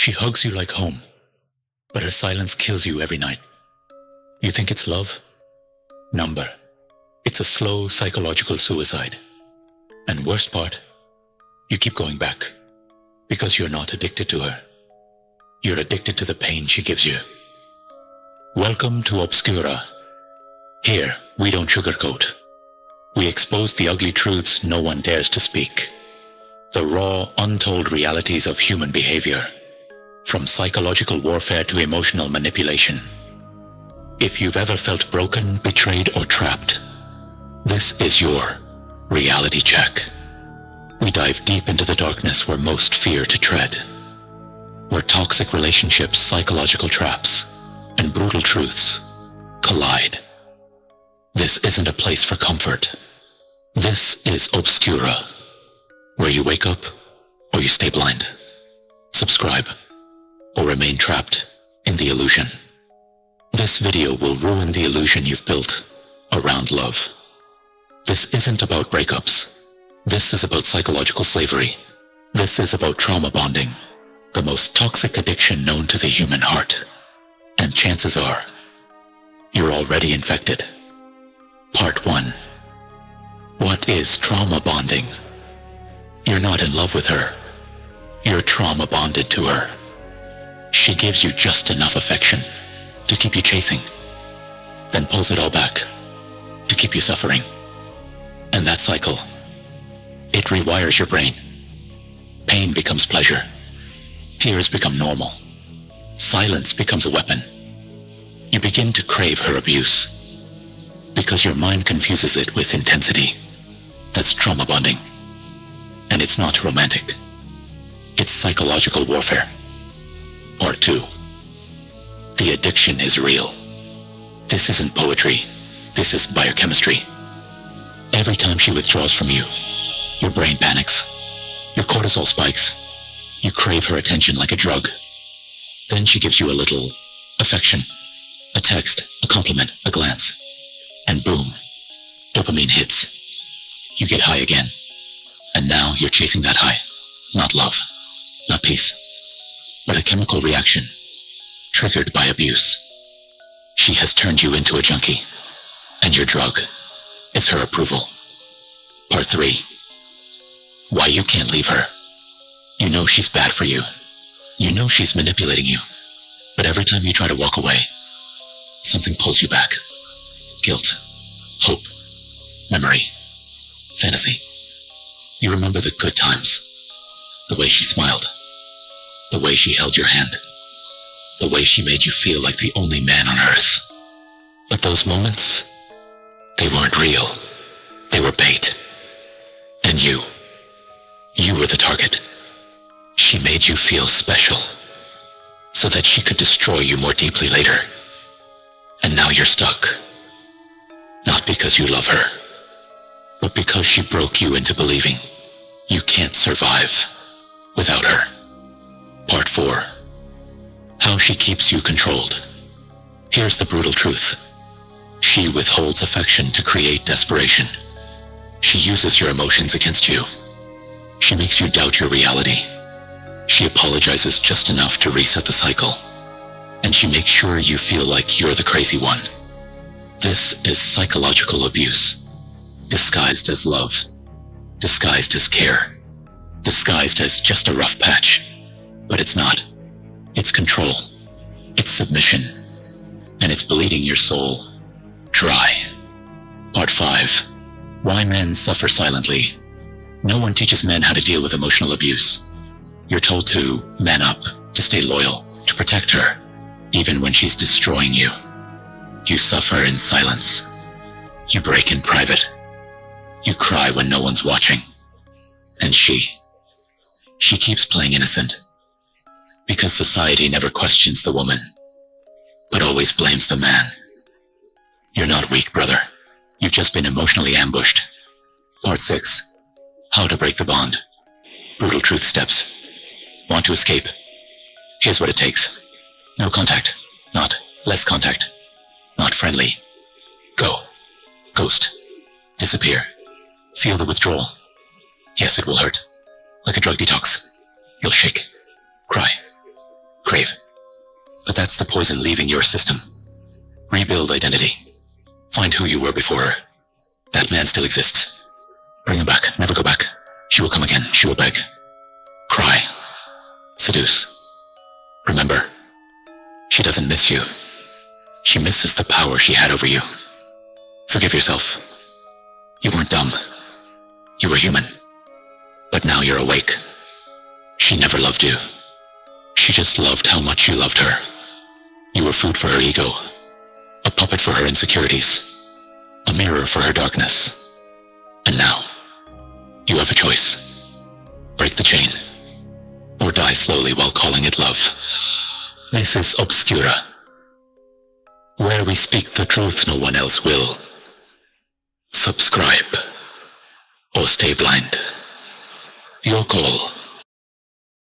She hugs you like home, but her silence kills you every night. You think it's love? Number. It's a slow psychological suicide. And worst part, you keep going back because you're not addicted to her. You're addicted to the pain she gives you. Welcome to Obscura. Here, we don't sugarcoat. We expose the ugly truths no one dares to speak. The raw, untold realities of human behavior. From psychological warfare to emotional manipulation. If you've ever felt broken, betrayed, or trapped, this is your reality check. We dive deep into the darkness where most fear to tread. Where toxic relationships, psychological traps, and brutal truths collide. This isn't a place for comfort. This is Obscura, where you wake up or you stay blind. Subscribe or remain trapped in the illusion. This video will ruin the illusion you've built around love. This isn't about breakups. This is about psychological slavery. This is about trauma bonding, the most toxic addiction known to the human heart. And chances are, you're already infected. Part 1. What is trauma bonding? You're not in love with her. You're trauma bonded to her. She gives you just enough affection to keep you chasing, then pulls it all back to keep you suffering. And that cycle, it rewires your brain. Pain becomes pleasure. Tears become normal. Silence becomes a weapon. You begin to crave her abuse because your mind confuses it with intensity. That's trauma bonding. And it's not romantic. It's psychological warfare. Part 2. The addiction is real. This isn't poetry. This is biochemistry. Every time she withdraws from you, your brain panics. Your cortisol spikes. You crave her attention like a drug. Then she gives you a little affection, a text, a compliment, a glance. And boom, dopamine hits. You get high again. And now you're chasing that high. Not love, not peace, but a chemical reaction triggered by abuse. She has turned you into a junkie, and your drug is her approval. Part 3. Why you can't leave her. You know she's bad for you. You know she's manipulating you. But every time you try to walk away, something pulls you back. Guilt, hope, memory, fantasy. You remember the good times, the way she smiled, the way she held your hand, the way she made you feel like the only man on earth. But those moments, they weren't real. They were bait. And you were the target. She made you feel special so that she could destroy you more deeply later. And now you're stuck. Not because you love her, but because she broke you into believing you can't survive without her. Part 4. How she keeps you controlled. Here's the brutal truth. She withholds affection to create desperation. She uses your emotions against you. She makes you doubt your reality. She apologizes just enough to reset the cycle. And she makes sure you feel like you're the crazy one. This is psychological abuse, disguised as love, disguised as care, disguised as just a rough patch. But it's not. It's control. It's submission. And it's bleeding your soul dry. Part 5. Why men suffer silently. No one teaches men how to deal with emotional abuse. You're told to man up, to stay loyal, to protect her, even when she's destroying you. You suffer in silence. You break in private. You cry when no one's watching. And she keeps playing innocent. Because society never questions the woman, but always blames the man. You're not weak, brother. You've just been emotionally ambushed. Part 6. How to break the bond. Brutal truth steps. Want to escape? Here's what it takes. No contact. Not less contact. Not friendly. Go. Ghost. Disappear. Feel the withdrawal. Yes, it will hurt. Like a drug detox. You'll shake. Cry. Crave. But that's the poison leaving your system. Rebuild identity. Find who you were before her. That man still exists. Bring him back. Never go back. She will come again. She will beg. Cry. Seduce. Remember, she doesn't miss you. She misses the power she had over you. Forgive yourself. You weren't dumb. You were human. But now you're awake. She never loved you. She just loved how much you loved her. You were food for her ego, a puppet for her insecurities, a mirror for her darkness. And now, you have a choice. Break the chain, or die slowly while calling it love. This is Obscura, where we speak the truth no one else will. Subscribe, or stay blind. Your call.